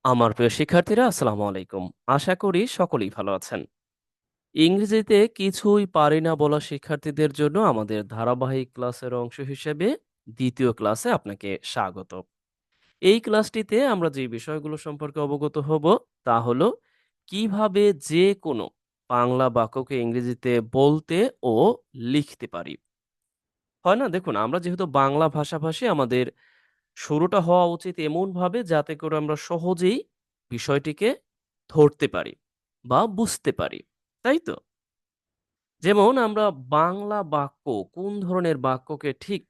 আমার প্রিয় শিক্ষার্থীরা আসসালামু আলাইকুম। আশা করি সকলেই ভালো আছেন। ইংরেজিতে কিছুই পারি না বলা শিক্ষার্থীদের জন্য আমাদের ধারাবাহিক ক্লাসের অংশ হিসেবে দ্বিতীয় ক্লাসে আপনাকে স্বাগত। এই ক্লাসটিতে আমরা যে বিষয়গুলো সম্পর্কে অবগত হব তা হলো কিভাবে যে কোনো বাংলা বাক্যকে ইংরেজিতে বলতে ও লিখতে পারি। হয় না? দেখুন আমরা যেহেতু বাংলা ভাষাভাষী আমাদের শুরুটা হওয়া উচিত এমনভাবে যাতে করে আমরা সহজেই বিষয়টিকে ধরতে পারি বা বুঝতে পারি। তাই তো? যেমন আমরা বাংলা বাক্য কোন ধরনের বাক্যকে ঠিক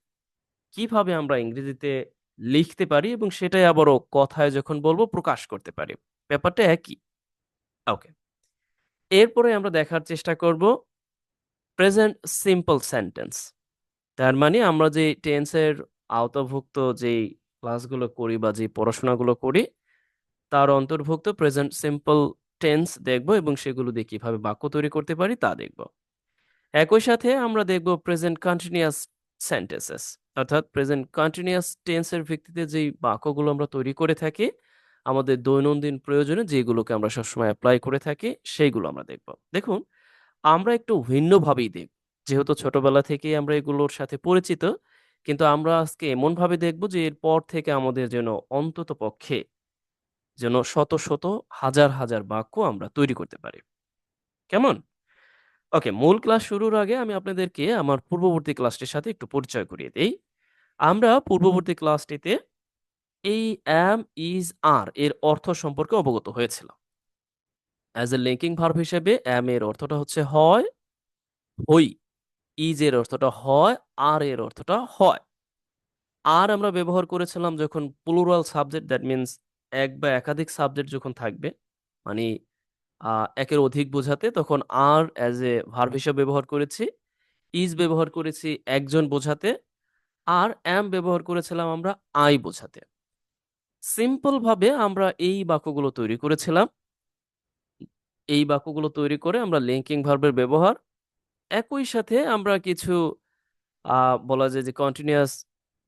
কিভাবে আমরা ইংরেজিতে লিখতে পারি এবং সেটাই আবারও কথায় যখন বলব প্রকাশ করতে পারি। ব্যাপারটা একই। ওকে। এরপরে আমরা দেখার চেষ্টা করব প্রেজেন্ট সিম্পল সেন্টেন্স। তার মানে আমরা যে টেন্সের আওতাভুক্ত যেই ক্লাসগুলো করি বা যে পড়াশোনাগুলো করি তার অন্তর্ভুক্ত প্রেজেন্ট সিম্পল টেন্স দেখব এবং সেগুলো দিয়ে কিভাবে বাক্য তৈরি করতে পারি তা দেখব। একই সাথে আমরা দেখব প্রেজেন্ট কন্টিনিউয়াস সেন্টেন্সেস অর্থাৎ প্রেজেন্ট কন্টিনিউয়াস টেন্সের ভিত্তিতে যেই বাক্যগুলো আমরা তৈরি করে থাকি আমাদের দৈনন্দিন প্রয়োজনে যেগুলোকে আমরা সবসময় অ্যাপ্লাই করে থাকি সেইগুলো আমরা দেখব। দেখুন আমরা একটু ভিন্নভাবেই দেখব। যেহেতু ছোটবেলা থেকেই আমরা এগুলোর সাথে পরিচিত, কিন্তু আমরা আজকে এমনভাবে দেখব যে এরপর থেকে আমাদের যেন অন্তত পক্ষে যেন শত, শত হাজার, হাজার বাক্য আমরা তৈরি করতে পারি। কেমন? ওকে, মূল ক্লাস শুরুর আগে আমি আপনাদেরকে আমার পূর্ববর্তী ক্লাসটির সাথে একটু পরিচয় করিয়ে দেই। আমরা পূর্ববর্তী ক্লাসটিতে এই am, is, are এর অর্থ সম্পর্কে অবগত হয়েছিলাম। অ্যাজ এ লিঙ্কিং ভার্ব হিসেবে am এর অর্থটা হচ্ছে হয়, হই। is এর অর্থটা হয়, are এর অর্থটা হয়। আর আমরা ব্যবহার করেছিলাম যখন প্লুরাল সাবজেক্ট দ্যাট মিনস এক বা একাধিক সাবজেক্ট যখন থাকবে, মানে একের অধিক বোঝাতে তখন আর অ্যাজ এ ভার্ব হিসেবে ব্যবহার করেছি। ইজ ব্যবহার করেছি একজন বোঝাতে। আর অ্যাম ব্যবহার করেছিলাম আমরা আই বোঝাতে। সিম্পল ভাবে আমরা এই বাক্যগুলো তৈরি করেছিলাম। এই বাক্যগুলো তৈরি করে আমরা লিঙ্কিং ভার্বের ব্যবহার একই সাথে আমরা কিছু বলা যায় যে কন্টিনিউয়াস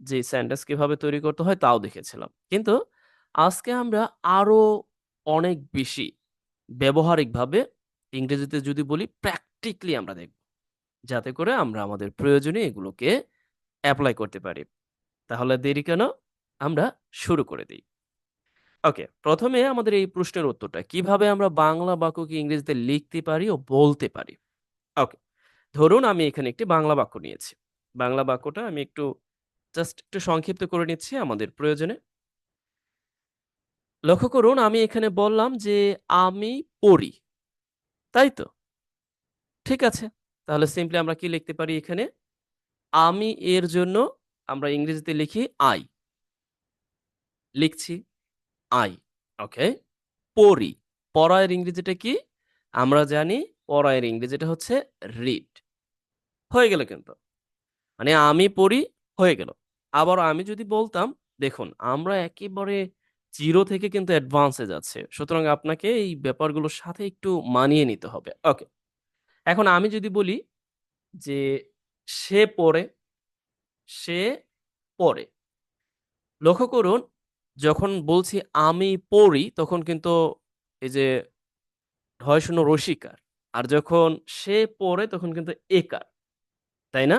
যে সেন্টেন্স কিভাবে তৈরি করতে হয় তাও দেখেছিলাম। কিন্তু আজকে আমরা আরো অনেক বেশি ব্যবহারিকভাবে ইংরেজিতে যদি বলি প্র্যাকটিক্যালি আমরা দেখব। যাতে করে আমরা আমাদের প্রয়োজনে এগুলোকে এপ্লাই করতে পারি। তাহলে দেরি কেন? আমরা শুরু করে দেই। ওকে, ১ম এ আমাদের এই প্রশ্নের উত্তরটা কিভাবে আমরা বাংলা বাক্যকে ইংরেজিতে লিখতে পারি ও বলতে পারি? ওকে, ধরুন আমি এখানে একটি বাংলা বাক্য নিয়েছি। বাংলা বাক্যটা আমি জাস্ট একটু সংক্ষিপ্ত করে নিচ্ছি আমাদের প্রয়োজনে। লক্ষ্য করুন আমি এখানে বললাম যে, "আমি পড়ি।" তাই তো? ঠিক আছে। তাহলে সিম্পলি আমরা কি লিখতে পারি এখানে? আমি এর জন্য আমরা ইংরেজিতে লিখি I লিখছি I ওকে। পড়ি। পড়া এর ইংরেজিটা কি? আমরা জানি পড়া এর ইংরেজিটা হচ্ছে read হয়ে গেল কিন্তু। মানে আমি পড়ি হয়ে গেল। আবার আমি যদি বলতাম দেখুন আমরা একেবারে 0 থেকে কিন্তু অ্যাডভান্স এ যাচ্ছি। সুতরাং আপনাকে এই ব্যাপারগুলোর সাথে একটু মানিয়ে নিতে হবে। ওকে। এখন আমি যদি বলি যে সে পড়ে, সে পড়ে। লক্ষ্য করুন যখন বলছি আমি পড়ি তখন কিন্তু এই যে হয় শূন্য রসিকার। আর যখন সে পড়ে তখন কিন্তু একার। তাই না?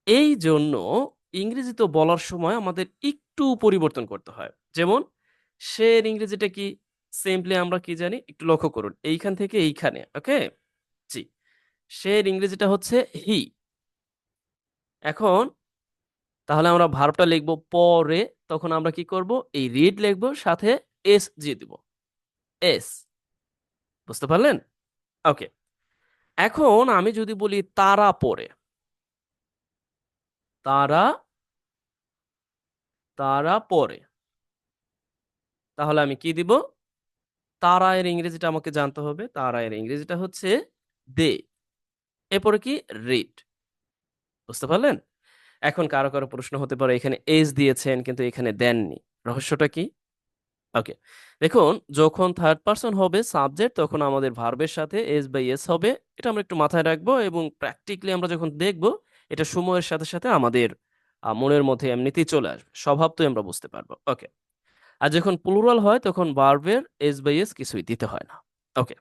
এইজন্য ইংরেজিতে বলার সময় আমাদের একটু পরিবর্তন করতে হয়। যেমন সে এর ইংরেজিটা কি? সিম্পলি আমরা কি জানি? একটু লক্ষ্য করুন। এইখান থেকে এইখানে। ওকে? জি। সে এর ইংরেজিটা হচ্ছে হি। এখন তাহলে আমরা ভার্বটা লিখব পরে তখন আমরা কি করব? এই রিড লিখব সাথে এস জি দিব। এস। বুঝতে পারলেন? ওকে। এখন আমি যদি বলি তারা পড়ে। তারা, তারা পড়ে। তাহলে আমি কি দিব? তারা এর ইংরেজিটা আমাকে জানতে হবে। তারা এর ইংরেজিটা হচ্ছে দে। এরপরে কি? রিড। বুঝতে পারলেন? এখন কারো প্রশ্ন হতে পারে এখানে এস দিয়েছেন কিন্তু এখানে দেননি। রহস্যটা কি? ওকে। দেখুন যখন থার্ড পারসন হবে সাবজেক্ট তখন আমাদের ভার্বের সাথে এস বা এস হবে। এটা আমরা একটু মাথায় রাখবো এবং প্র্যাকটিক্যালি আমরা যখন দেখব এটা সময়ের সাথে, সাথে আমাদের মনের মধ্যে এমনিতেই চলে আসবে। স্বভাবতই আমরা বুঝতে পারবো। ওকে। আর যখন প্লুরাল হয় তখন ভার্বের এস বাই এস কিছুই দিতে হয় না। ওকে,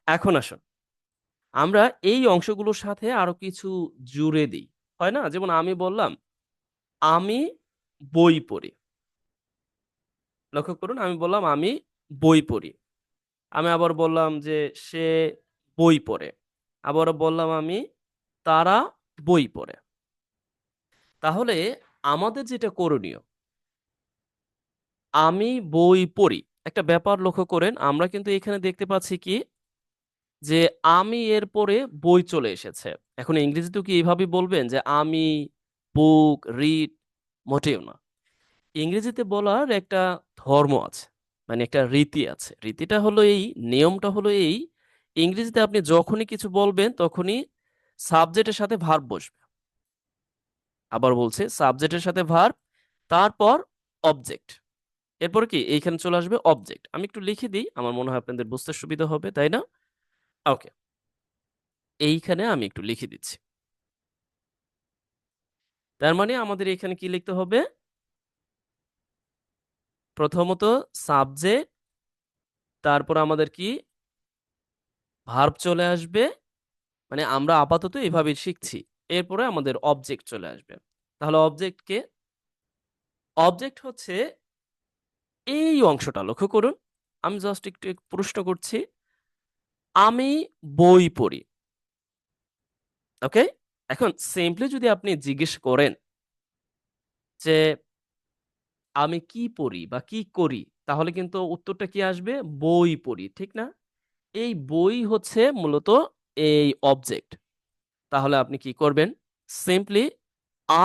এখন আসুন আমরা এই অংশগুলোর সাথে আরো কিছু জুড়ে দিই, হয় না? যেমন আমি বললাম আমি বই পড়ি। লক্ষ্য করুন, আমি বললাম আমি বই পড়ি। আমি আবার বললাম যে সে বই পড়ে। আবারও বললাম আমি তারা বই পড়ে। তাহলে আমাদের যেটা করণীয়, আমি বই পড়ি। একটা ব্যাপার লক্ষ্য করেন, আমরা কিন্তু এখানে দেখতে পাচ্ছি কি যে আমি এর পরে বই চলে এসেছে। এখন ইংরেজিতেও কি এইভাবে বলবেন যে আমি বুক রিড? মোটেও না। ইংরেজিতে বলার একটা ধর্ম আছে, মানে একটা রীতি আছে। রীতিটা হলো এই, নিয়মটা হলো এই, ইংরেজিতে আপনি যখনই কিছু বলবেন তখনই সাবজেক্টের সাথে ভার্ব বসবে। আবার বলছে সাবজেক্টের সাথে ভার্ব, তারপর অবজেক্ট, এরপর কি এইখানে চলে আসবে অবজেক্ট। আমি একটু লিখে দিই, আমার মনে হয় আপনাদের বুঝতে সুবিধা হবে, তাই না? ওকে, এইখানে আমি একটু লিখে দিচ্ছি। তার মানে আমাদের এখানে কি লিখতে হবে? প্রথমত সাবজেক্ট, তারপর আমাদের কি ভার্ব চলে আসবে, মানে আমরা আপাতত এভাবে শিখছি। এরপরে আমাদের অবজেক্ট চলে আসবে। তাহলে অবজেক্ট কে? অবজেক্ট হচ্ছে এই অংশটা, লক্ষ্য করুন। আমি জাস্ট একটু প্রশ্ন করছি, আমি বই পড়ি। ওকে, এখন সিম্পলি যদি আপনি জিজ্ঞেস করেন যে আমি কি পড়ি বা কি করি, তাহলে কিন্তু উত্তরটা কি আসবে? বই পড়ি, ঠিক না? এই বই হচ্ছে মূলত এই অবজেক্ট। তাহলে আপনি কি করবেন? সিম্পলি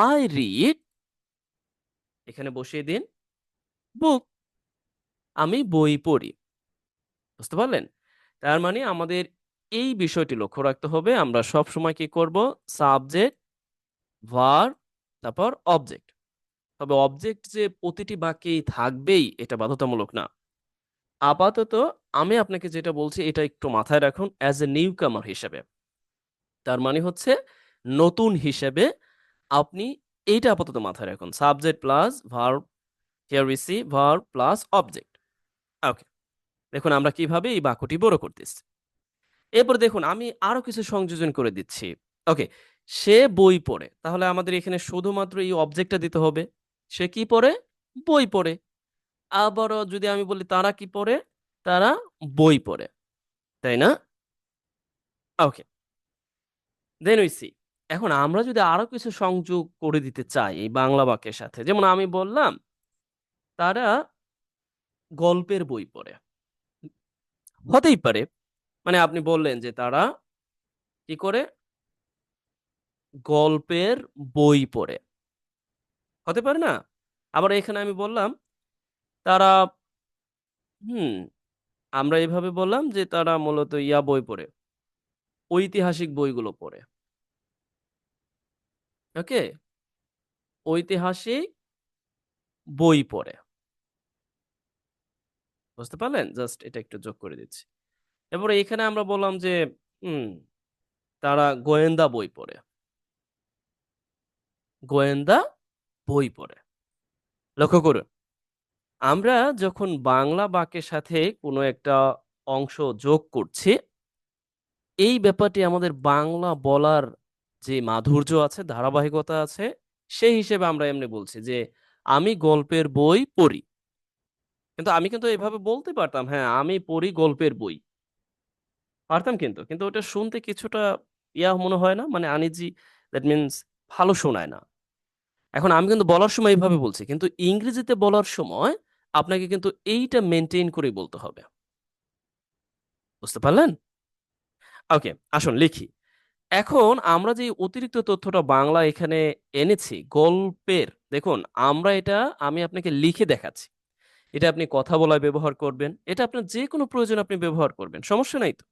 আই রিড, এখানে বসিয়ে দিন বুক, আমি বই পড়ি। বুঝতে পারলেন? তার মানে আমাদের এই বিষয়টি লক্ষ্য রাখতে হবে, আমরা সব সময় কি করব? সাবজেক্ট, ভার্ব, তারপর অবজেক্ট। তবে অবজেক্ট যে প্রতিটি বাক্যেই থাকবেই এটা বাধ্যতামূলক না। আপাতত আমি আপনাকে যেটা বলছি এটা একটু মাথায় রাখুন অ্যাজ এ নিউ কামার হিসেবে। তার মানে হচ্ছে নতুন হিসেবে আপনি এইটা আপাতত মাথায় রাখুন। Subject plus verb, here we see verb plus object. Okay, দেখুন আমরা কিভাবে এই বাক্যটি বড় করতেছি। এরপর দেখুন আমি আরো কিছু সংযোজন করে দিচ্ছি। ওকে, সে বই পড়ে। তাহলে আমাদের এখানে শুধুমাত্র এই অবজেক্টটা দিতে হবে। সে কি পড়ে? বই পড়ে। আবারও যদি আমি বলি তারা কি পড়ে? তারা বই পড়ে। তাই না? ওকে, দেন উই সি। এখন আমরা যদি আরো কিছু সংযোগ করে দিতে চাই এই বাংলা বাক্যের সাথে, যেমন আমি বললাম তারা গল্পের বই পড়ে। হতেই পারে, মানে আপনি বললেন যে তারা কি করে? গল্পের বই পড়ে। হতে পারে না? আবার এখানে আমি বললাম তারা হুম, আমরা এভাবে বললাম যে তারা মূলত বই পড়ে, ঐতিহাসিক বইগুলো পড়ে। ওকে? ঐতিহাসিক বই পড়ে। বুঝতে পারলেন? জাস্ট এটা একটু যোগ করে দিচ্ছি। এরপরে এখানে আমরা বললাম যে হুম, তারা গোয়েন্দা বই পড়ে। গোয়েন্দা বই পড়ে। লক্ষ্য করুন, আমরা যখন বাংলা বাক্যের সাথে কোনো একটা অংশ যোগ করছি, এই ব্যাপারটি আমাদের বাংলা বলার যে মাধুর্য আছে, ধারাবাহিকতা আছে, সেই হিসেবে আমরা এমনি বলছি যে আমি গল্পের বই পড়ি। কিন্তু আমি কিন্তু এভাবে বলতে পারতাম, হ্যাঁ আমি পড়ি গল্পের বই। পারতাম কিন্তু। কিন্তু ওটা শুনতে কিছুটা মনে হয় না? মানে আনইজি, দ্যাট মিনস ভালো শোনায় না। এখন আমি কিন্তু বলার সময় এভাবে বলছি। কিন্তু ইংরেজিতে বলার সময় আপনাকে কিন্তু এইটা মেইনটেইন করেই বলতে হবে। বুঝতে পারলেন? ওকে, আসুন লিখি। এখন আমরা যে অতিরিক্ত তথ্যটা বাংলা এখানে এনেছি গল্পের, দেখুন আমরা এটা, আমি আপনাকে লিখে দেখাচ্ছি। এটা আপনি কথা বলায় ব্যবহার করবেন। এটা আপনার যেকোনো প্রয়োজনে আপনি ব্যবহার করবেন। সমস্যা নাই তো?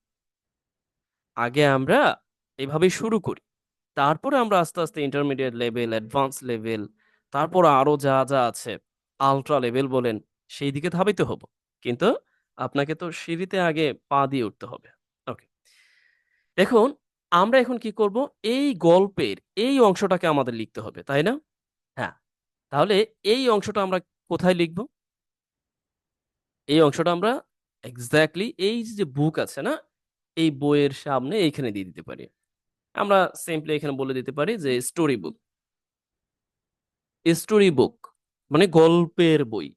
আগে আমরা এভাবেই শুরু করি। তারপরে আমরা আস্তে, আস্তে ইন্টারমিডিয়েট লেভেল, অ্যাডভান্স লেভেল, তারপর আরো যা আছে, আল্ট্রা লেভেল বলেন, সেই দিকে ধাবিত হব। কিন্তু আপনাকে তো সিঁড়িতে আগে পা দিয়ে উঠতে হবে। ওকে। দেখুন, আমরা এখন কি করব? এই গল্পের এই অংশটাকে আমাদের লিখতে হবে, তাই না? হ্যাঁ। তাহলে এই অংশটা আমরা কোথায় লিখব? এই অংশটা আমরা এক্স্যাক্টলি এই যে বুক আছে না, এই বইয়ের সামনে এইখানে দিয়ে দিতে পারি। আমরা সিম্পলি এখানে বলে দিতে পারি যে স্টোরি বুক। স্টোরি বুক মানে গল্পের বই।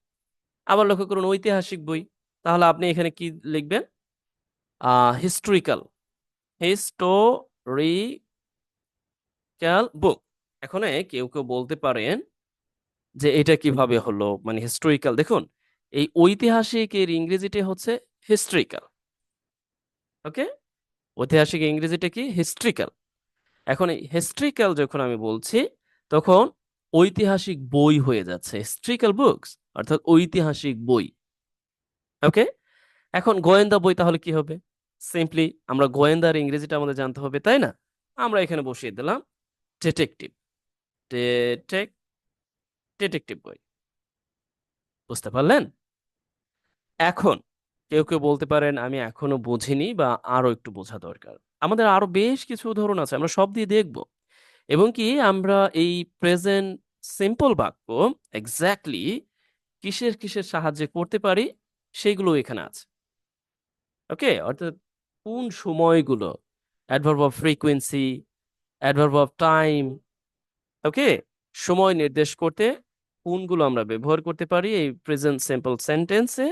আবার লক্ষ্য করুন ঐতিহাসিক বই, তাহলে আপনি এখানে কি লিখবেন? হিস্টোরিক্যাল, হিস্টোরিক্যাল বুক। এখন কেউ কেউ বলতে পারেন যে এটা কিভাবে হলো, মানে হিস্টোরিক্যাল। দেখুন, এই ঐতিহাসিক এর ইংরেজিটা হচ্ছে হিস্ট্রিক্যাল। ওকে, ঐতিহাসিক ইংরেজিটা কি? হিস্ট্রিক্যাল। এখন এই হিস্ট্রিক্যাল যখন আমি বলছি, তখন ঐতিহাসিক বই হয়ে যাচ্ছে হিস্ট্রিক্যাল বুকস, অর্থাৎ ঐতিহাসিক বই। ওকে, এখন গোয়েন্দা বই তাহলে কি হবে? সিম্পলি আমরা গোয়েন্দার ইংরেজিটা আমাদের জানতে হবে, তাই না? আমরা এখানে বসিয়ে দিলাম ডিটেকটিভ। ডিটেক ডিটেকটিভ বই। বুঝতে পারলেন? এখন কেউ কেউ বলতে পারেন আমি এখনো বুঝিনি বা আরো একটু বোঝা দরকার। আমাদের আরো বেশ কিছু উদাহরণ আছে, আমরা সব দিয়ে দেখব। এবং কি আমরা এই প্রেজেন্ট সিম্পল বাক্য এক্স্যাক্টলি কিসের কিসের সাহায্যে করতে পারি সেগুলো এখানে আছে। ওকে, অর্থাৎ কোন সময়গুলো, adverb of frequency, adverb of time, okay, সময় নির্দেশ করতে কোনগুলো আমরা ব্যবহার করতে পারি এই প্রেজেন্ট সিম্পল সেন্টেন্সে,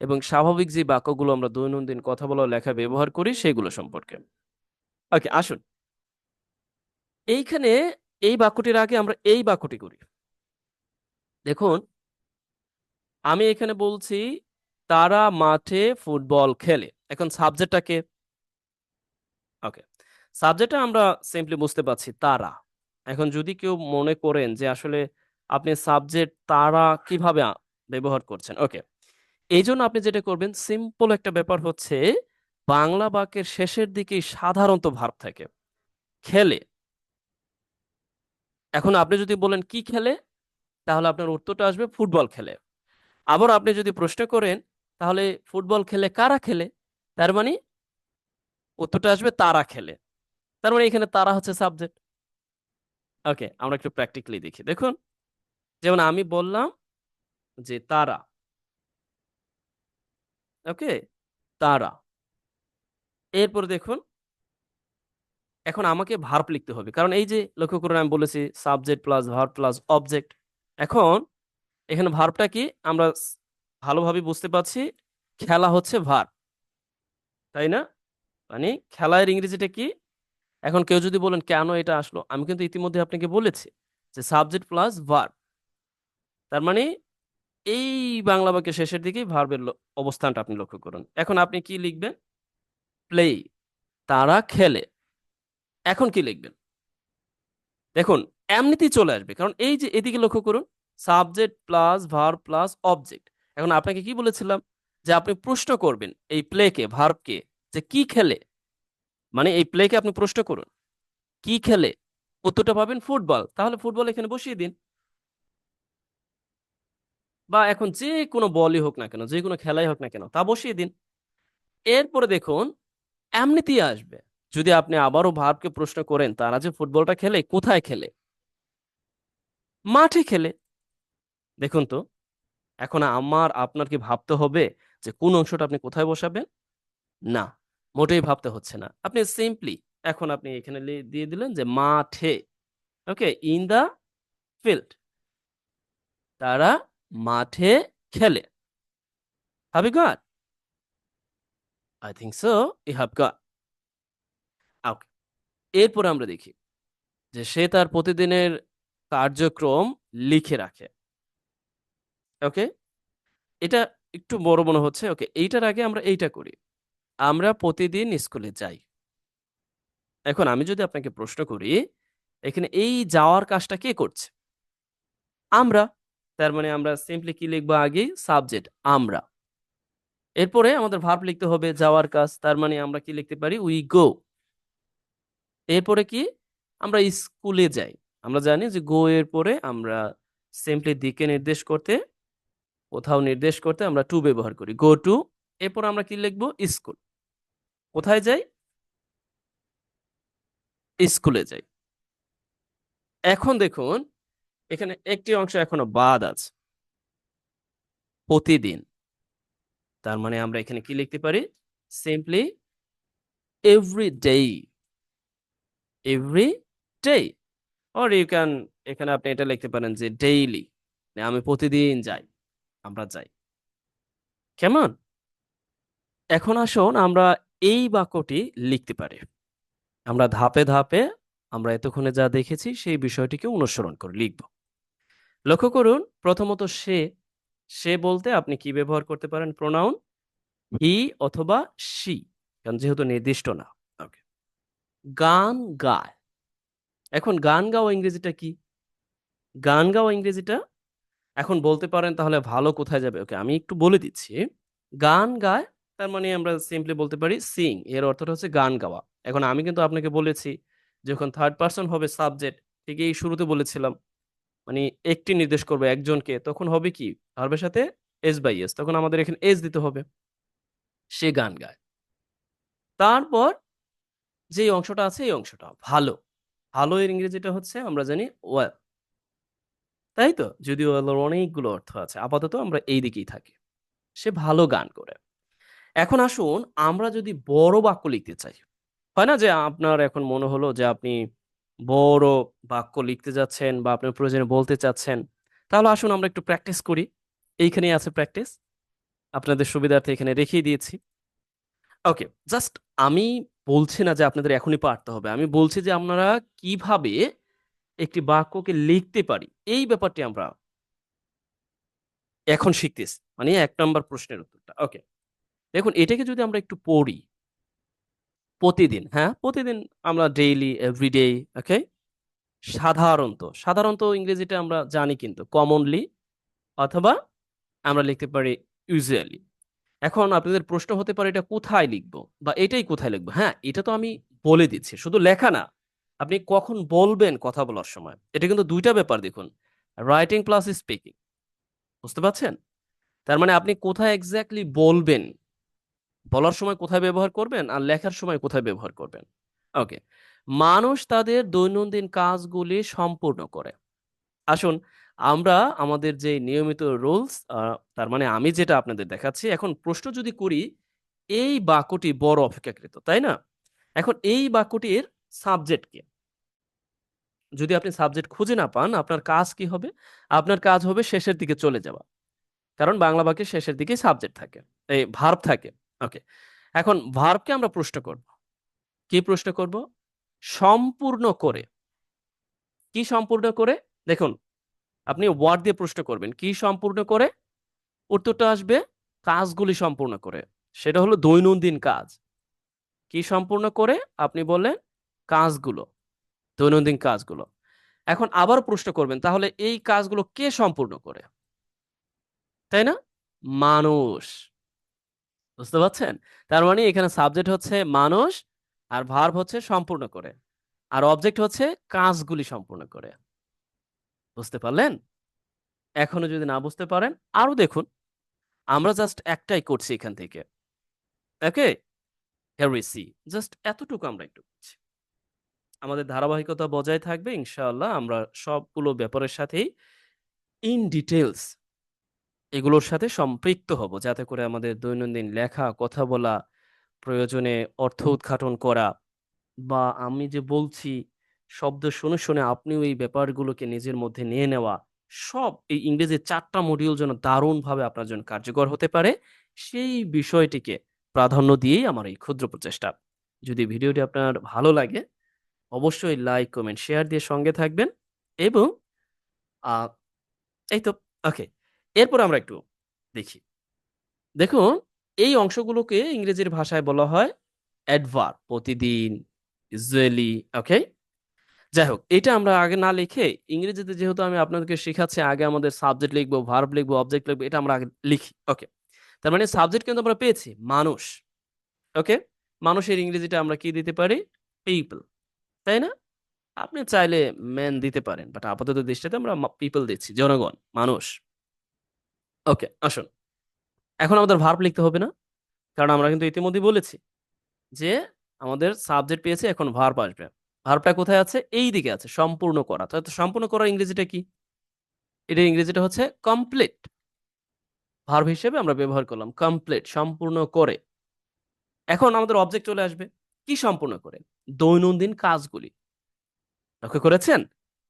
এবং স্বাভাবিক যে বাক্যগুলো আমরা দৈনন্দিন কথা বলা লেখা ব্যবহার করি সেগুলো সম্পর্কে। ওকে, আসুন এইখানে এই বাক্যটির আগে আমরা এই বাক্যটি করি। দেখুন, আমি এখানে বলছি তারা মাঠে ফুটবল খেলে। এখন সাবজেক্টটাকে, ওকে, সাবজেক্টটা আমরা সিম্পলি বুঝতে পারছি তারা। এখন যদি কেউ মনে করেন যে আসলে আপনি সাবজেক্ট তারা কিভাবে ব্যবহার করছেন, ওকে, এই জন্য আপনি যেটা করবেন, সিম্পল একটা ব্যাপার হচ্ছে বাংলা বাক্যের শেষের দিকেই সাধারণত ভার্ব থাকে, খেলে। এখন আপনি যদি বলেন কি খেলে, তাহলে আপনার উত্তরটা আসবে ফুটবল খেলে। আবার আপনি যদি প্রশ্ন করেন তাহলে ফুটবল খেলে কারা খেলে, তার মানে উত্তরটা আসবে তারা খেলে। তার মানে এখানে তারা হচ্ছে সাবজেক্ট। ওকে, আমরা একটু প্র্যাকটিক্যালি দেখি। দেখুন, যেমন আমি বললাম যে তারা, ওকে, তারা। এরপর দেখুন, এখন আমাকে ভার্ব লিখতে হবে, কারণ এই যে লক্ষ্য করুন আমি বলেছি subject plus verb plus object. এখন এখানে ভার্বটা কি আমরা ভালোভাবে বুঝতে পারছি, খেলা হচ্ছে ভার্ব, তাই না? মানে খেলার ইংরেজিটা কি? এখন কেউ যদি বলেন কেন এটা আসলো, আমি কিন্তু ইতিমধ্যে আপনাকে বলেছি যে সাবজেক্ট প্লাস ভার্ব। তার মানে এই বাংলা বাক্যের শেষের দিকে ভার্বের অবস্থানটা আপনি লক্ষ্য করুন। এখন আপনি কি লিখবেন? প্লে, তারা খেলে। এখন কি লিখবেন? দেখুন, এমনিতেই চলে আসবে, কারণ এই যে এদিকে লক্ষ্য করুন, subject plus verb plus object. এখন আপনাকে কি বলেছিলাম যে আপনি প্রশ্ন করবেন এই প্লেকে, ভার্বকে, যে কি খেলে। মানে এই প্লেকে আপনি প্রশ্ন করুন কি খেলে, উত্তরটা পাবেন ফুটবল, তাহলে ফুটবল এখানে বসিয়ে দিন। বা এখন যে কোনো বলই হোক না কেন, যে কোনো খেলাই হোক না কেন, তা বসিয়ে দিন। এরপরে দেখুন এমনিতেই আসবে। যদি আপনি আবারও ভার্বকে প্রশ্ন করেন তারা যে ফুটবলটা খেলে কোথায় খেলে, মাঠে খেলে। দেখুন তো, এখন আমার আপনার কি ভাবতে হবে যে কোন অংশটা আপনি কোথায় বসাবেন? না, মোটেই ভাবতে হচ্ছে না। আপনি সিম্পলি এখন আপনি এখানে দিয়ে দিলেন যে মাঠে। ওকে, ইন দা ফিল্ড, তারা মাঠে খেলে। Have you got? I think so you have got. Okay, এরপর আমরা দেখি যে সে তার প্রতিদিনের কার্যক্রম লিখে রাখে। ওকে, এটা একটু বড় মনে হচ্ছে। ওকে, এইটার আগে আমরা এইটা করি, আমরা প্রতিদিন স্কুলে যাই। এখন আমি যদি আপনাকে প্রশ্ন করি এখানে এই যাওয়ার কাজটা কে করছে? আমরা। তার মানে আমরা সিম্পলি কি লিখবো? আগে সাবজেক্ট আমরা, এরপরে আমাদের ভার্ব লিখতে হবে যাওয়ার কাজ, তার মানে আমরা কি লিখতে পারি? We go. এরপরে কি? আমরা স্কুলে যাই। আমরা জানি যে গো এর পরে আমরা সিম্পলি দিকে নির্দেশ করতে, কোথাও নির্দেশ করতে আমরা টু ব্যবহার করি, গো টু। এরপর আমরা কি লিখবো? স্কুল। কোথায় যাই? স্কুলে যাই। এখন দেখুন, এখানে একটি অংশ এখনো বাদ আছে, প্রতিদিন। তার মানে আমরা এখানে কি লিখতে পারি? Simply every day, every day. Or you can, এখানে আপনি এটা লিখতে পারেন যে ডেইলি, আমি প্রতিদিন যাই, আমরা যাই। কেমন? এখন আসুন আমরা এই বাক্যটি লিখতে পারি। আমরা ধাপে ধাপে আমরা এতক্ষণে যা দেখেছি সেই বিষয়টিকে অনুসরণ করে লিখব। লক্ষ্য করুন, প্রথমত সে, সে বলতে আপনি কি ব্যবহার করতে পারেন? প্রোনাউন হি অথবা শি, কারণ যেহেতু নির্দিষ্ট না। ওকে। গান গায়। এখন গান গাওয়া ইংরেজিটা কি? গান গাওয়া ইংরেজিটা এখন বলতে পারেন তাহলে ভালো কোথায় যাবে? ওকে, আমি একটু বলে দিচ্ছি। গান গায়, তার মানে আমরা সিম্পলি বলতে পারি সিং, এর অর্থটা হচ্ছে গান গাওয়া। এখন আমি কিন্তু আপনাকে বলেছি যখন থার্ড পারসন হবে সাবজেক্ট, ঠিক এই শুরুতে বলেছিলাম, মানে একটি নির্দেশ করবে একজনকে, তখন হবে কি ভার্বের সাথে এস বাই এস, তখন আমাদের এখানে এস দিতে হবে। সে গান গায়। তারপর যে অংশটা আছে এই অংশটা ভালো, ভালো এর ইংরেজিটা হচ্ছে আমরা জানি ওয়েল, তাই তো? যদিও ওয়েল এর অনেকগুলো অর্থ আছে, আপাতত আমরা এই দিকেই থাকি। সে ভালো গান করে। এখন আসুন আমরা যদি বড় বাক্য লিখতে চাই, হয় না যে আপনার এখন মনে হলো যে আপনি বড় বাক্য লিখতে যাচ্ছেন বা আপনার প্রয়োজনে বলতে চাচ্ছেন, তাহলে আসুন আমরা একটু প্র্যাকটিস করি। এইখানেই আছে প্র্যাকটিস, আপনাদের সুবিধার্থে এখানে রেখেই দিয়েছি। ওকে, জাস্ট আমি বলছি না যে আপনাদের এখনই পারতে হবে, আমি বলছি যে আপনারা কিভাবে একটি বাক্যকে লিখতে পারি এই ব্যাপারটি আমরা এখন শিখতেছি, মানে ১ নম্বর প্রশ্নের উত্তরটা। ওকে, দেখুন এটাকে যদি আমরা একটু পড়ি, প্রতিদিন, হ্যাঁ? প্রতিদিন আমরা ডেইলি, এভরিডে, ওকে? সাধারণত, সাধারণত ইংরেজিটা আমরা জানি কিন্তু কমনলি, অথবা আমরা লিখতে পারি ইউজুয়ালি। এখন আপনাদের প্রশ্ন হতে পারে এটা কোথায় লিখবো? বা এটাই কোথায় লিখবো? হ্যাঁ, এটা তো আমি বলে দিচ্ছি। শুধু লেখা না। আপনি কখন বলবেন কথা বলার সময়। এটা কিন্তু ২ টা ব্যাপার দেখুন। Writing plus speaking. বুঝতে পারছেন? তার মানে আপনি কোথায় এক্সাক্টলি বলবেন, বলার সময় কোথায় ব্যবহার করবেন আর লেখার সময় কোথায় ব্যবহার করবেন। ওকে। মানুষ তাদের দৈনন্দিন কাজগুলি সম্পূর্ণ করে। আসুন আমরা আমাদের যে নিয়মিত রুলস, তার মানে আমি যেটা আপনাদের দেখাচ্ছি, এখন প্রশ্ন যদি করি এই বাক্যটি বড় অপেক্ষাকৃত, তাই না? এখন এই বাক্যটির সাবজেক্ট কে? যদি আপনি সাবজেক্ট খুঁজে না পান, আপনার কাজ কি হবে? আপনার কাজ হবে শেষের দিকে চলে যাওয়া। কারণ বাংলা বাক্যের শেষের দিকেই সাবজেক্ট থাকে। এই ভার্ব থাকে। ওকে। এখন ভার্বকে আমরা প্রশ্ন করব। কি প্রশ্ন করব? সম্পূর্ণ করে। কি সম্পূর্ণ করে? দেখুন, আপনি ওয়ার্ড দিয়ে প্রশ্ন করবেন। কি সম্পূর্ণ করে? উত্তরটা আসবে কাজগুলি সম্পূর্ণ করে। সেটা হলো দৈনন্দিন কাজ। কি সম্পূর্ণ করে? আপনি বললেন কাজগুলো, দৈনন্দিন কাজগুলো। এখন আবার প্রশ্ন করবেন, তাহলে এই কাজগুলো কে সম্পূর্ণ করে? তাই না? মানুষ। বুঝতে পারছেন? তার মানে এখানে সাবজেক্ট হচ্ছে মানুষ, আর ভার্ব হচ্ছে সম্পূর্ণ করে। আর অবজেক্ট হচ্ছে কাজগুলি সম্পূর্ণ করে। বুঝতে পারলেন? এখনো যদি না বুঝতে পারেন আরো দেখুন, আমরা জাস্ট একটাই করছি এখান থেকে। Okay? Here we see. Just এতটুকু আমরা একটু করছি। আমাদের ধারাবাহিকতা বজায় থাকবে ইনশাআল্লাহ। আমরা সবগুলো ব্যাপারের সাথেই ইন ডিটেইলস এগুলোর সাথে সম্পৃক্ত হব। যাতে করে আমাদের দৈনন্দিন লেখা, কথা বলা, প্রয়োজনে অর্থ উদ্ঘাটন করা, বা আমি যে বলছি শব্দ শুনে, শুনে আপনিও এই ব্যাপারগুলোকে নিজের মধ্যে নিয়ে নেওয়া, সব এই ইংরেজির ৪ টা মডিউল যেন দারুণভাবে আপনার জন্য কার্যকর হতে পারে, সেই বিষয়টিকে প্রাধান্য দিয়েই আমার এই ক্ষুদ্র প্রচেষ্টা। যদি ভিডিওটি আপনার ভালো লাগে অবশ্যই লাইক, কমেন্ট, শেয়ার দিয়ে সঙ্গে থাকবেন এবং আ এই তো। ওকে। এরপর আমরা একটু দেখি। দেখুন এই অংশগুলোকে ইংরেজির ভাষায় বলা হয় অ্যাডভার্ব, প্রতিদিন, ইউজুয়ালি, ওকে? যাই হোক, এটা আমরা আগে না লিখে ইংরেজিতে যেহেতু আমি আপনাদেরকে শিখাচ্ছি, আগে আমাদের সাবজেক্ট লিখবো, ভার্ব লিখবো, অবজেক্ট লিখবো, এটা আমরা আগে লিখি। ওকে। তার মানে সাবজেক্ট কিন্তু আমরা পেয়েছি মানুষ। ওকে? মানুষের ইংরেজিটা আমরা কি দিতে পারি? পিপল। তাই না? আপনি চাইলে ম্যান দিতে পারেন। বাট আপাতত দৃষ্টিতে আমরা পিপল দিচ্ছি, জনগণ, মানুষ। ওকে, আসুন। এখন আমাদের ভার্ব লিখতে হবে না? কারণ আমরা কিন্তু ইতিমধ্যেই বলেছি যে আমাদের সাবজেক্ট পেয়েছি, এখন ভার্ব আসবে। ভার্বটা কোথায় আছে? এই দিকে আছে, সম্পূর্ণ করা। তো সম্পূর্ণ করার ইংরেজিটা কি? এটার ইংরেজিটা হচ্ছে কমপ্লিট। ভার্ব হিসেবে আমরা ব্যবহার করলাম কমপ্লিট, সম্পূর্ণ করে। এখন আমাদের অবজেক্ট চলে আসবে। কি সম্পূর্ণ করে? দৈনন্দিন কাজগুলি। লক্ষ্য করেছেন?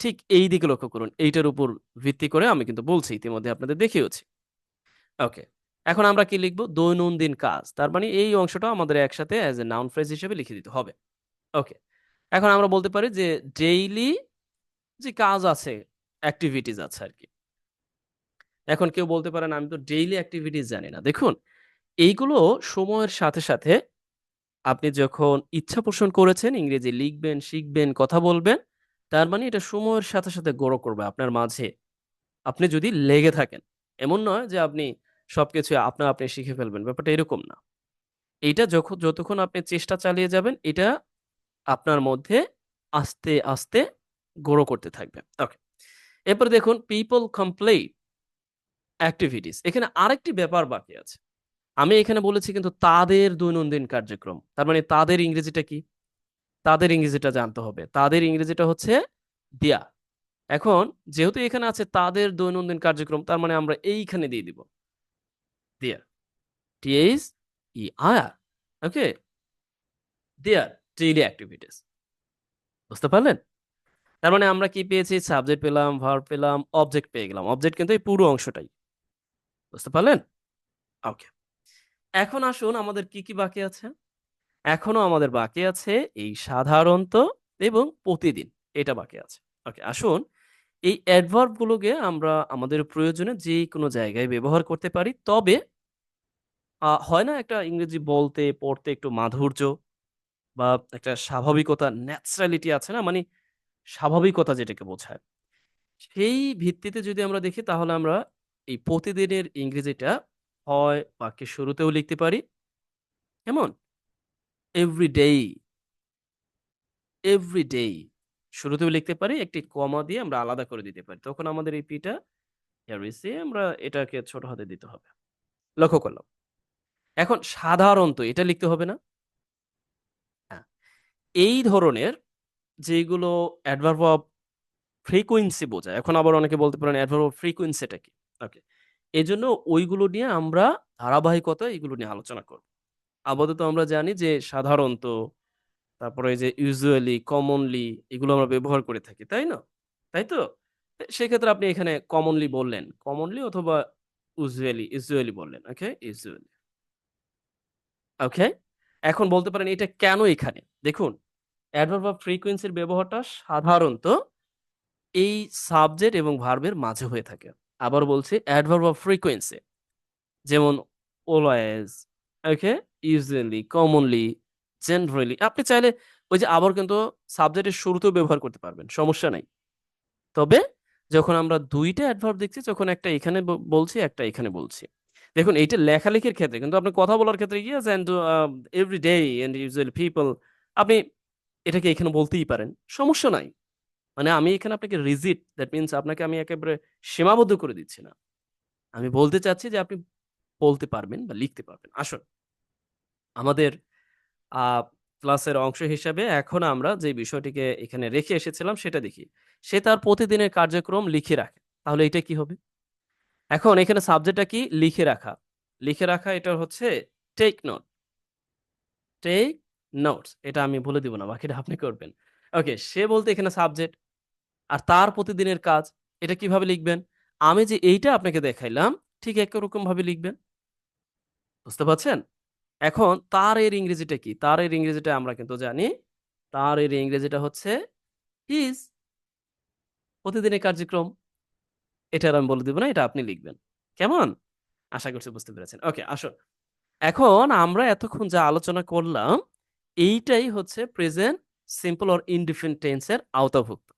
ঠিক এই দিকে লক্ষ্য করুন। এইটার উপর ভিত্তি করে আমি কিন্তু বলছি, ইতিমধ্যে আপনাদের দেখিয়েওছি। ওকে। এখন আমরা কি লিখব? দৈনন্দিন কাজ। তার মানে এই অংশটা আমাদের একসাথে অ্যাজ এ নাউন ফ্রেজ হিসেবে লিখে দিতে হবে। ওকে। এখন আমরা বলতে পারি যে ডেইলি যে কাজ আছে, এক্টিভিটিস আছে আরকি। এখন কেউ বলতে পারেন আমি তো ডেইলি এক্টিভিটিস জানি না। দেখুন, এইগুলো সময়ের সাথে, সাথে আপনি যখন ইচ্ছা পোষণ করেছেন ইংরেজি লিখবেন, শিখবেন, কথা বলবেন, তার মানে এটা সময়ের সাথে, সাথে গ্রো করবে আপনার মাঝে। আপনি যদি লেগে থাকেন। এমন নয় যে আপনি সবকিছু আপনা আপনি শিখে ফেলবেন। ব্যাপারটা এরকম না। এইটা যতক্ষণ আপনি চেষ্টা চালিয়ে যাবেন, এটা আপনার মধ্যে আস্তে, আস্তে গ্রো করতে থাকবে। ওকে। এরপরে দেখুন পিপল কমপ্লিট এক্টিভিটিস। এখানে আরেকটি ব্যাপার বাকি আছে। আমি এখানে বলেছি কিন্তু তাদের দৈনন্দিন কার্যক্রম। তার মানে তাদের ইংরেজিটা কি? তাদের ইংরেজিটা জানতে হবে। তাদের ইংরেজিটা হচ্ছে দেয়া। এখন যেহেতু এখানে আছে তাদের দৈনন্দিন কার্যক্রম, তার মানে আমরা এইখানে দিয়ে দিব দেয়ার। THEIR, okay? There daily activities. বুঝতে পারলেন? তার মানে আমরা কি পেয়েছি? সাবজেক্ট পেলাম, ভার্ব পেলাম, অবজেক্ট পেয়ে গেলাম। অবজেক্ট কিন্তু এই পুরো অংশটাই। বুঝতে পারলেন? ওকে। এখন আসুন আমাদের কি, কি বাকি আছে? এখনো আমাদের বাকি আছে এই সাধারণত এবং প্রতিদিন। এটা বাকি আছে। ওকে, আসুন এই অ্যাডভার্ব গুলোকে আমরা আমাদের প্রয়োজনে যেকোনো জায়গায় ব্যবহার করতে পারি। তবে হয় না একটা ইংরেজি বলতে, পড়তে একটু মাধুর্য বা একটা স্বাভাবিকতা, ন্যাচারালিটি আছে না? মানে স্বাভাবিকতা যেটাকে বোঝায়। সেই ভিত্তিতে যদি আমরা দেখি তাহলে আমরা এই প্রতিদিনের ইংরেজিটা হয় বাক্যের শুরুতেও লিখতে পারি। কেমন? এভরিডেই, এভরিডেই শুরুতেও লিখতে পারি। একটি কমা দিয়ে আমরা আলাদা করে দিতে পারি। তখন আমাদের এই পিটা এরিসে আমরা এটাকে ছোট হাতে দিতে হবে। লক্ষ্য করলাম। এখন সাধারণত এটা লিখতে হবে না? হ্যাঁ। এই ধরনের যেগুলো অ্যাডভার্ব অফ ফ্রিকোয়েন্সি বোঝায়। এখন আবার অনেকে বলতে পারেন অ্যাডভার্ব অফ ফ্রিকোয়েন্সি টা কি? ওকে। এজন্য ওইগুলো নিয়ে আমরা ধারাবাহিকতা এগুলো নিয়ে আলোচনা করব। আপাতত আমরা জানি যে সাধারণত, তারপরে এই যে ইউজুয়ালি, কমনলি এগুলো আমরা ব্যবহার করে থাকি। তাই না? তাই তো? সেক্ষেত্রে আপনি এখানে কমনলি বললেন। কমনলি অথবা ইউজুয়ালি বললেন। ওকে? ইউজুয়ালি। ওকে? এখন বলতে পারেন এটা কেন এখানে? দেখুন, অ্যাডভার্ব অফ ফ্রিকোয়েন্সি এর ব্যবহারটা সাধারণত এই সাবজেক্ট এবং ভার্বের মাঝে হয়ে থাকে। আবার বলছি অ্যাডভার্ব অফ ফ্রিকোয়েন্সি যেমন অলওয়েজ, ওকে? ইউজুয়ালি, কমনলি, জেনারেলি আপনি চাইলে ওই যে আবার কিন্তু সাবজেক্টের শুরুতেও ব্যবহার করতে পারবেন। সমস্যা নাই। তবে যখন আমরা ২ টা অ্যাডভার্ব দেখছি তখন একটা এখানে বলছি, একটা এখানে বলছি। দেখুন এইটা লেখালেখির ক্ষেত্রে কিন্তু আপনি কথা বলার ক্ষেত্রে yes and every day and usually people আপনি এটাকে এখানে বলতেই পারেন। সমস্যা নাই। মানে আমি এখানে আপনাকে রিজিড দ্যাট মিনস আপনাকে আমি একেবারে সীমাবদ্ধ করে দিচ্ছি না। আমি বলতে চাচ্ছি যে আপনি বলতে পারবেন বা লিখতে পারবেন। আসুন আমাদের আ ক্লাসের অংশ হিসেবে এখন আমরা যে বিষয়টিকে এখানে রেখে এসেছিলাম সেটা দেখি। সে তার প্রতিদিনের কার্যক্রম লিখে রাখে। তাহলে এটা কি হবে? এখন এখানে সাবজেক্টটা কি? লিখে রাখা। লিখে রাখা এটা হচ্ছে টেক নোট, টেক নোটস এটা আমি বলে দিব না। বাকিটা আপনি করবেন। ওকে, সে বলতে এখানে সাবজেক্ট। আর তার প্রতিদিনের কাজ এটা কিভাবে লিখবেন? আমি যে এইটা আপনাকে দেখাইলাম ঠিক একই রকম ভাবে লিখবেন। বুঝতে পারছেন? এখন তার এর ইংরেজিটা কি? তার এর ইংরেজিটা আমরা কিন্তু জানি। তার এর ইংরেজিটা হচ্ছে his প্রতিদিনের কার্যক্রম। এটা আর আমি বলে দিব না। এটা আপনি লিখবেন। কেমন? আশা করছি বুঝতে পেরেছেন। ওকে, আসুন। এখন আমরা এতক্ষণ যা আলোচনা করলাম, এইটাই হচ্ছে present simple or indefinite tense এর আওতাভুক্ত।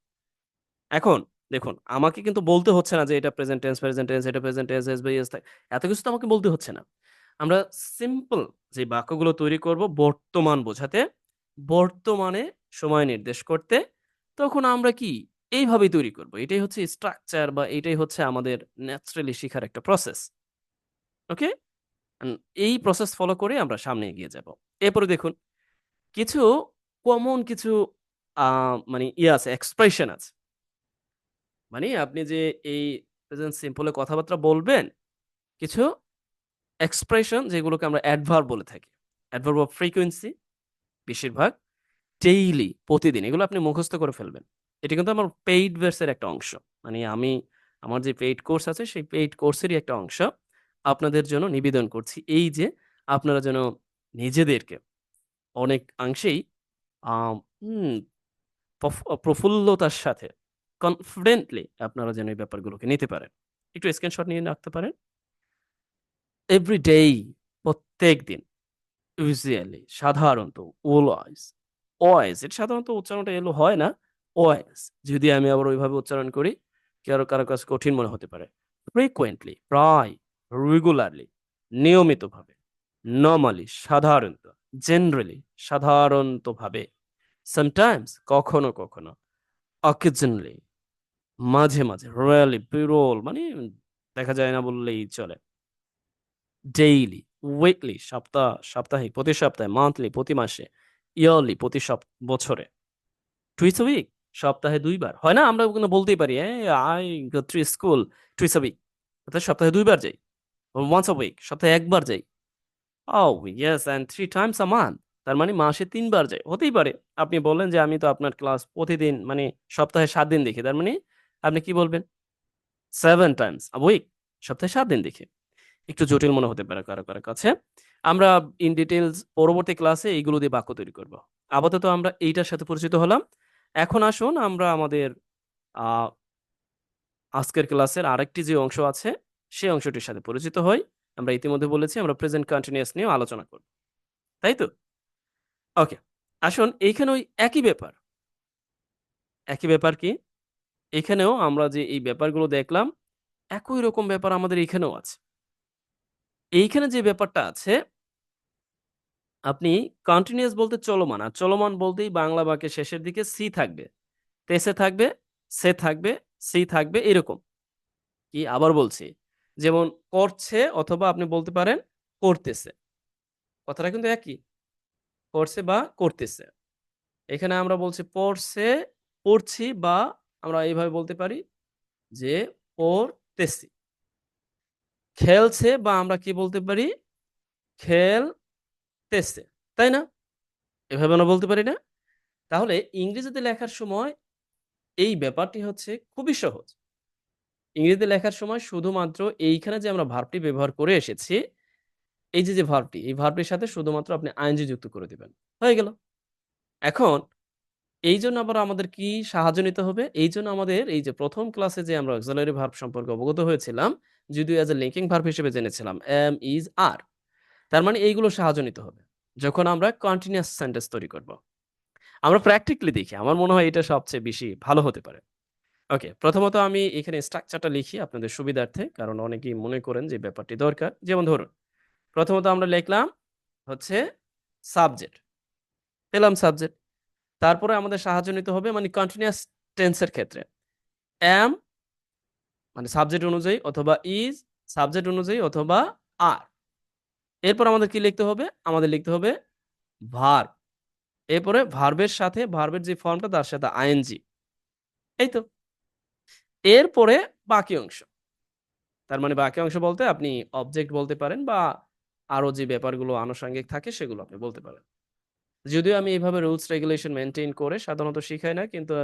এখন দেখুন, আমাকে কিন্তু বলতে হচ্ছে না যে এটা প্রেজেন্ট টেন্স, এটা প্রেজেন্ট টেন্স, এস বা ইয়েস এত কিছু তো আমাকে বলতে হচ্ছে না। আমরা সিম্পল যে বাক্যগুলো তৈরি করব বর্তমান বোঝাতে, বর্তমানে সময় নির্দেশ করতে, তখন আমরা কি এইভাবেই তৈরি করব। এটাই হচ্ছে স্ট্রাকচার বা এটাই হচ্ছে আমাদের ন্যাচারালি শিখার একটা প্রসেস। ওকে? আন এই প্রসেস ফলো করে আমরা সামনে এগিয়ে যাব। এরপরে দেখুন কিছু কমন কিছু আ মানে আছে, এক্সপ্রেশন আছে। মানে আপনি যে এই প্রেজেন্ট সিম্পল এ কথাবার্তা বলবেন, কিছু এক্সপ্রেশন যেগুলোকে আমরা অ্যাডভার্ব বলে থাকি। অ্যাডভার্ব অফ ফ্রিকোয়েন্সি বেশিরভাগ ডেইলি প্রতিদিন এগুলো আপনি মুখস্থ করে ফেলবেন। এটা কিন্তু আমার পেইড ভার্সের একটা অংশ। মানে আমি আমার যে পেইড কোর্স আছে সেই পেইড কোর্সেরই একটা অংশ আপনাদের জন্য নিবেদন করছি। এই যে আপনারা যেন নিজেদেরকে অনেকাংশেই আম হুম প্রফুল্লতার সাথে কনফিডেন্টলি আপনারা যেন এই ব্যাপারগুলোকে নিতে পারেন। একটু স্ক্রিনশট নিয়ে রাখতে পারেন। এভরি ডেই প্রত্যেকদিন ইউজুয়ালি সাধারণত অলওয়েজ, অলওয়েজ এটা সাধারণত উচ্চারণটা এলো হয় না, অলওয়েজ যদি আমি আবার ওইভাবে উচ্চারণ করি কারো কাছে কঠিন মনে হতে পারে। ফ্রিকোয়েন্টলি প্রায়, রেগুলারলি নিয়মিতভাবে, নরমালি সাধারণত, জেনারেলি সাধারণতভাবে, সামটাইমস কখনো, অকেশনালি মাঝে, রেয়ারলি বিরল মানে দেখা যায় না বললেই চলে। ডেইলি, উইকলি সাপ্তাহিক, প্রতি সপ্তাহে, মান্থলি প্রতি মাসে, ইয়ারলি প্রতি বছরে, টুইস a উইক সপ্তাহে ২ বার। হয় না? আমরা ওখানে বলতেই পারি, I go to school twice a week অর্থাৎ সপ্তাহে ২ বার যাই। once a week সপ্তাহে ১ বার যাই। Oh yes and 3 times a month তার মানে মাসে ৩ বার যাই। হতেই পারে। আপনি বললেন যে আমি তো আপনার ক্লাস প্রতিদিন মানে সপ্তাহে ৭ দিন দেখি। তার মানে আপনি কি বলবেন? 7 times a week সপ্তাহে ৭ দিন দেখি। একটু জটিল মনে হতে পারে কারো কাছে। আমরা ইন ডিটেইলস পরবর্তী ক্লাসে এইগুলো দিয়ে বাক্য তৈরি করব। আপাতত আমরা এইটার সাথে পরিচিত হলাম। এখন আসুন আমরা আমাদের আ আজকের ক্লাসের আরেকটি যে অংশ আছে, সেই অংশটির সাথে পরিচিত হই। আমরা ইতিমধ্যে বলেছি আমরা প্রেজেন্ট কন্টিনিউয়াস নিয়েও আলোচনা করব। তাই তো? ওকে। আসুন এইখানে ওই একই ব্যাপার। একই ব্যাপার কি? এখানেও আমরা যে এই ব্যাপারগুলো দেখলাম, একই রকম ব্যাপার আমাদের এখানেও আছে। এইখানে যে ব্যাপারটা আছে আপনি কন্টিনিউয়াস বলতে চলমান। আর চলমান বলতেই বাংলা বাক্যের শেষের দিকে সি থাকবে। তেছে থাকবে, সে থাকবে, সি থাকবে এরকম। কি আবার বলছি। যেমন করছে অথবা আপনি বলতে পারেন করতেছে। কথাটা কিন্তু একই। করছে বা করতেছে। এখানে আমরা বলছি পড়ছে, পড়ছি বা আমরা এইভাবে বলতে পারি যে পড়তেছি। খেলছে বা আমরা কি বলতে পারি? খেলতেছে। তাই না? এভাবে আমরা বলতে পারি না? তাহলে ইংরেজিতে লেখার সময় এই ব্যাপারটি হচ্ছে খুবই সহজ। ইংরেজিতে লেখার সময় শুধুমাত্র এইখানে যে আমরা ভার্বটি ব্যবহার করে এসেছি, এই যে ভার্বটি, এই ভার্বটির সাথে শুধুমাত্র আপনি আইএনজি যুক্ত করে দিবেন। হয়ে গেল। এখন এইজন্য আবার আমাদের কি সাহায্য নিতে হবে? এইজন্য আমাদের এই যে ১ম ক্লাসে যে আমরা অক্সিলারি ভার্ব সম্পর্কে অবগত হয়েছিলাম, যদিও এজ এ লিঙ্কিং ভার্ব হিসেবে জেনেছিলাম am, is, are তার মানে এইগুলো সাহায্য নিতে হবে। যখন আমরা কন্টিনিউয়াস সেন্টেন্স তৈরি করব। আমরা প্র্যাকটিক্যালি দেখি। আমার মনে হয় এটা সবচেয়ে বেশি ভালো হতে পারে। ওকে, প্রথমত আমি এখানে স্ট্রাকচারটা লিখি আপনাদের সুবিধার্থে। কারণ অনেকেই মনে করেন যে ব্যাপারটি দরকার। যেমন ধরুন, প্রথমত আমরা লিখলাম হচ্ছে সাবজেক্ট। পেলাম সাবজেক্ট। তারপরে আমাদের সাহায্য নিতে হবে মানে কন্টিনিউয়াস টেন্স এর ক্ষেত্রে। am মানে সাবজেক্ট অনুযায়ী অথবা is সাবজেক্ট অনুযায়ী অথবা are। এরপর আমাদের কি লিখতে হবে? আমাদের লিখতে হবে ভার্ব। এরপরে ভার্বের সাথে ভার্বের যে ফর্মটা তার সাথে আইএনজি। এই তো। এরপরে বাকি অংশ। তার মানে বাকি অংশ বলতে আপনি অবজেক্ট বলতে পারেন বা আরো যে ব্যাপারগুলো আনুষঙ্গিক থাকে সেগুলো আপনি বলতে পারেন। যদিও আমি এভাবে রুলস রেগুলেশন মেইনটেইন করে সাধারণত শিখাই না। কিন্তু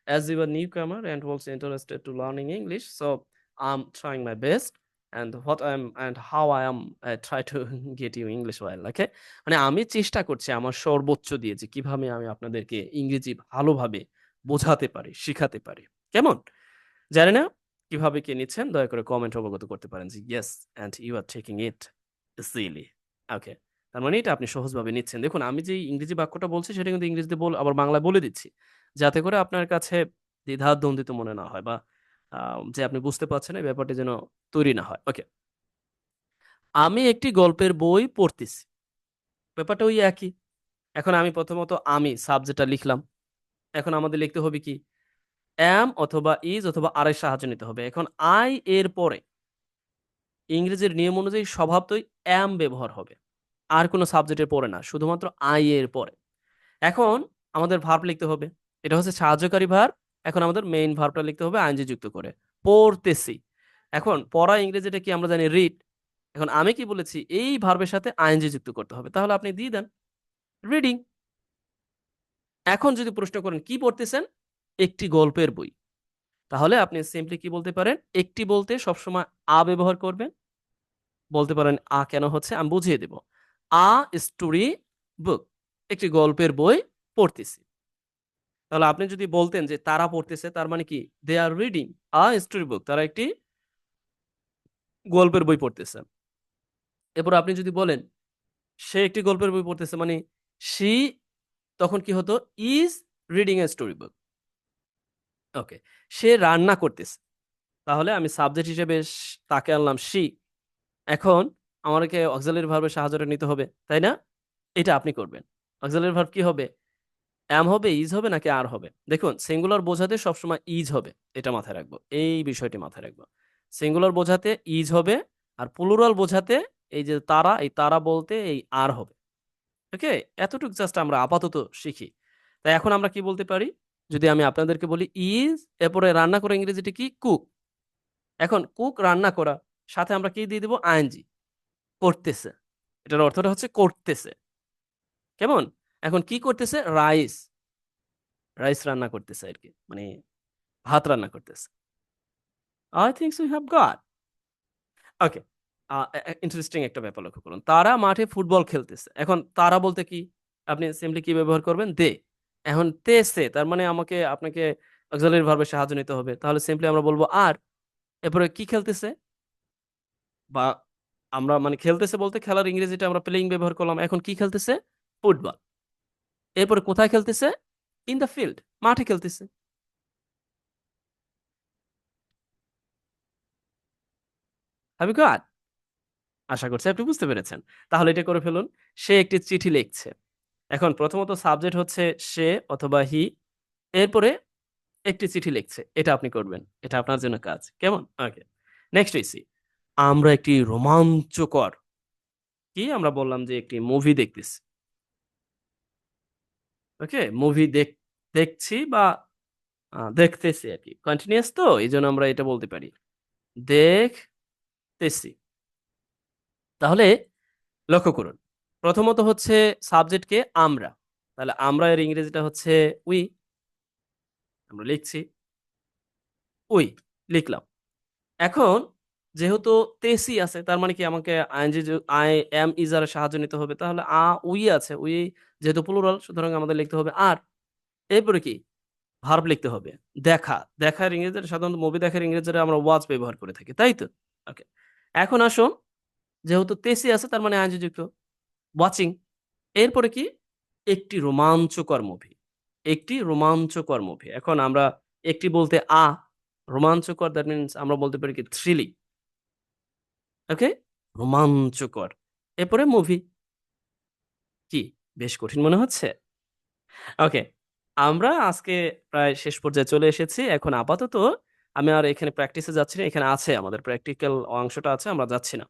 as you are newcomer and also interested to learning English, so I'm trying my best and what I'm and how I am try to get you English well, okay? মানে আমি চেষ্টা করছি আমার সর্বোচ্চ দিয়ে যে কিভাবে আমি আপনাদেরকে ইংরেজি ভালোভাবে বোঝাতে পারি, শিখাতে পারি। কেমন? জানি না কিভাবে কে নিচ্ছেন? দয়া করে কমেন্টে অবগত করতে পারেন যে yes and you are taking it easily. ওকে। তার মানে এটা আপনি সহজভাবে নিচ্ছেন। দেখুন আমি যেই ইংরেজি বাক্যটা বলছি সেটা কিন্তু ইংরেজিতে আবার বাংলায় বলে দিচ্ছি। যাতে করে আপনার কাছে দ্বিধাদ্বন্দ্বিত মনে না হয় বা আ যে আপনি বুঝতে পারছেন এই ব্যাপারটি যেন তৈরি না হয়। ওকে। আমি একটি গল্পের বই পড়তেছি। ব্যাপারটা ওই একই। এখন আমি প্রথমত আমি সাবজেক্টটা লিখলাম। এখন আমাদের লিখতে হবে কি? am অথবা is অথবা are এর সাহায্য নিতে হবে। এখন I এর পরে ইংরেজির নিয়ম অনুযায়ী স্বভাবতই am ব্যবহার হবে। আর কোন সাবজেক্টের পরে না। শুধুমাত্র I এর পরে। এখন আমাদের ভার্ব লিখতে হবে। এটা হচ্ছে সাহায্যকারী ভার্ব। এখন আমাদের মেইন ভার্বটা লিখতে হবে আইএনজি যুক্ত করে। পড়তেছি। এখন পড়া ইংরেজিটা কি আমরা জানি রিড। এখন আমি কি বলেছি? এই ভার্বের সাথে আইএনজি যুক্ত করতে হবে। তাহলে আপনি দিয়ে দেন রিডিং। এখন যদি প্রশ্ন করেন কি পড়তেছেন? একটি গল্পের বই। তাহলে আপনি সিম্পলি কি বলতে পারেন? একটি বলতে সবসময় ব্যবহার করবেন। বলতে পারেন কেন হচ্ছে? আমি বুঝিয়ে দেব। A story book. একটি গল্পের বই পড়তেছি। তাহলে আপনি যদি বলতেন যে তারা পড়তেছে তার মানে কি? they are reading a story book তারা একটি গল্পের বই পড়তেছে। এরপর আপনি যদি বলেন সে একটি গল্পের বই পড়তেছে মানে she তখন কি হতো? is reading a story book ওকে। সে রান্না করতেছে। তাহলে আমি সাবজেক্ট হিসেবে তাকে আনলাম she এখন আমাকে অক্সিলারি ভার্বের সাহায্যটা নিতে হবে, তাই না? এটা আপনি করবেন। অক্সিলারি ভার্ব কি হবে? am হবে, is হবে নাকি are হবে? দেখুন সিঙ্গুলার বোঝাতে সবসময় is হবে। এটা মাথায় রাখবো। এই বিষয়টি মাথায় রাখবো। সিঙ্গুলার বোঝাতে is হবে আর প্লুরাল বোঝাতে এই যে তারা, এই তারা বলতে এই are হবে। ওকে? এতটুকু জাস্ট আমরা আপাতত শিখি। তাই এখন আমরা কি বলতে পারি? যদি আমি আপনাদেরকে বলি is এরপরে রান্না করা ইংরেজিতে কি? কুক। এখন কুক রান্না করা। সাথে আমরা কি দিয়ে দিব? আইএনজি করতেছে। এটার অর্থটা হচ্ছে করতেছে। কেমন? এখন কি করতেছে? রাইস। রাইস রান্না করতেছে আরকি। মানে ভাত রান্না করতেছে। I think so you have got okay. Interesting একটা ব্যাপার লক্ষ্য করুন। তারা মাঠে ফুটবল খেলতেছে। এখন তারা বলতে কি? আপনি সিম্পলি কি ব্যবহার করবেন? দে। এখন তেছে তার মানে আপনাকে অক্সিলারি ভার্বের সাহায্য নিতে হবে। তাহলে সিম্পলি আমরা বলব আর। এরপরে কি খেলতেছে? বা আমরা মানে খেলতেছে বলতে খেলার ইংরেজিটা আমরা প্লেইং ব্যবহার করলাম। এখন কি খেলতেছে? ফুটবল। এরপরে কোথায় খেলতেছে? ইন দ্য ফিল্ড মাঠে খেলতেছে। Have you got? আশা করছি আপনি বুঝতে পেরেছেন। তাহলে এটা করে ফেলুন। সে একটি চিঠি লিখছে। এখন প্রথমত সাবজেক্ট হচ্ছে সে অথবা হি। এরপরে একটি চিঠি লিখছে। এটা আপনি করবেন। এটা আপনার জন্য কাজ। কেমন? ওকে। নেক্সট হইছি। আমরা একটি রোমাঞ্চকর কি আমরা বললাম যে একটি মুভি দেখতেছি। ওকে? মুভি দেখছি বা দেখতেছি আরকি। কন্টিনিউয়াস তো এজন্য আমরা এটা বলতে পারি। দেখতেছি। তাহলে লক্ষ্য করুন। প্রথমত হচ্ছে সাবজেক্টকে আমরা। তাহলে আমরা এর ইংরেজিটা হচ্ছে we আমরা লিখছি we লিখলাম। এখন যেহেতু তেসি আছে তার মানে কি আমাকে আইএনজি আই এম ইজ এর সাহায্য নিতে হবে। তাহলে উই আছে। উই যেহেতু প্লুরাল সুতরাং আমাদের লিখতে হবে আর। এরপরে কি? ভার্ব লিখতে হবে। দেখা। দেখার ইংরেজিতে সাধারণত মুভি দেখার ইংরেজিতে আমরা ওয়াচ ব্যবহার করে থাকি। তাই তো? ওকে। এখন আসুন যেহেতু তেসি আছে তার মানে আইএনজি যুক্ত। ওয়াচিং। এরপরে কি? একটি রোমাঞ্চকর মুভি। একটি রোমাঞ্চকর মুভি। এখন আমরা একটি বলতে রোমাঞ্চকর দ্যাট মিনস আমরা বলতে পারি কি থ্রিলিং। ওকে? রোমাঞ্চকর। এরপরে মুভি। কি? বেশ কঠিন মনে হচ্ছে? ওকে। আমরা আজকে প্রায় শেষ পর্যায়ে চলে এসেছি। এখন আপাতত আমি আর এখানে প্র্যাকটিসে যাচ্ছি না। এখানে আছে আমাদের প্র্যাকটিক্যাল অংশটা আছে। আমরা যাচ্ছি না।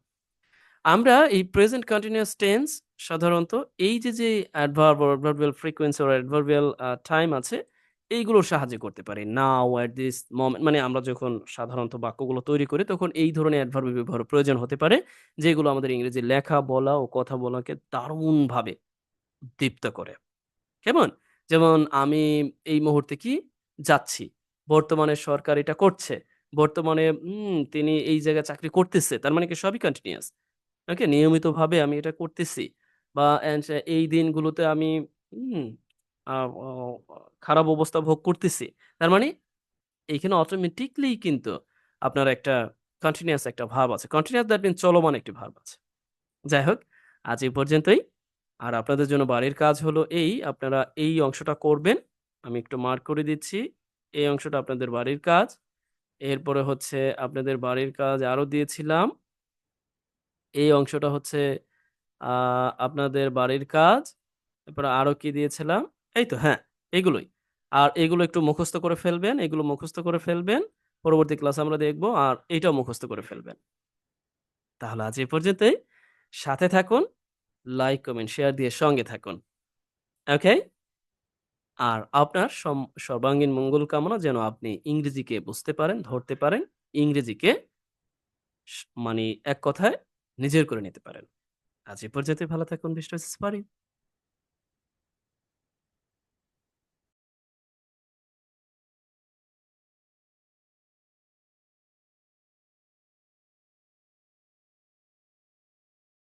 আমরা এই প্রেজেন্ট কন্টিনিউয়াস টেন্স সাধারণত এই যে adverb or adverbial frequency or adverbial time আছে, এইগুলোর সাহায্যে করতে পারি। নাও, এট দিস মোমেন্ট মানে আমরা যখন সাধারণত বাক্যগুলো তৈরি করি তখন এই ধরনের অ্যাডভার্ব এর ব্যবহারের প্রয়োজন হতে পারে। যেগুলো আমাদের ইংরেজি লেখা, বলা ও কথা বলাকে দারুণভাবে দীপ্ত করে। কেমন? যেমন আমি এই মুহূর্তে কি? যাচ্ছি। বর্তমানে সরকার এটা করছে। বর্তমানে তিনি এই জায়গায় চাকরি করতেছে। তার মানে কি সবই কন্টিনিউয়াস। ওকে? নিয়মিতভাবে আমি এটা করতেছি। বা এই দিনগুলোতে আমি উম আ অ খারাপ অবস্থা ভোগ করতেছি। তার মানে এইখানে অটোমেটিক্যালি কিন্তু আপনার একটা কন্টিনিউয়াস একটা ভার্ব আছে। কন্টিনিউয়াস দ্যাট মিনস চলমান একটি ভার্ব আছে। যাই হোক, আজ এই পর্যন্তই। আর আপনাদের জন্য বাড়ির কাজ হলো আপনারা এই অংশটা করবেন। আমি একটু মার্ক করে দিচ্ছি। এই অংশটা আপনাদের বাড়ির কাজ। এরপরে হচ্ছে আপনাদের বাড়ির কাজ আরো দিয়েছিলাম। এই অংশটা হচ্ছে আ আপনাদের বাড়ির কাজ। এরপরে আরো কি দিয়েছিলাম? এই তো হ্যাঁ, এগুলোই। আর এগুলো একটু মুখস্থ করে ফেলবেন। এগুলো মুখস্থ করে ফেলবেন। পরবর্তী ক্লাসে আমরা দেখব। আর এইটাও মুখস্থ করে ফেলবেন। তাহলে আজ এই পর্যন্তই। সাথে থাকুন। লাইক, কমেন্ট, শেয়ার দিয়ে সঙ্গে থাকুন। ওকে? আর আপনার সর্বাঙ্গীন মঙ্গল কামনা যেন আপনি ইংরেজিকে বুঝতে পারেন, ধরতে পারেন। ইংরেজিকে মানে এক কথায় নিজের করে নিতে পারেন। আজ এ পর্যায়ে ভালো থাকুন, বেস্ট উইশেস ফর ইউ।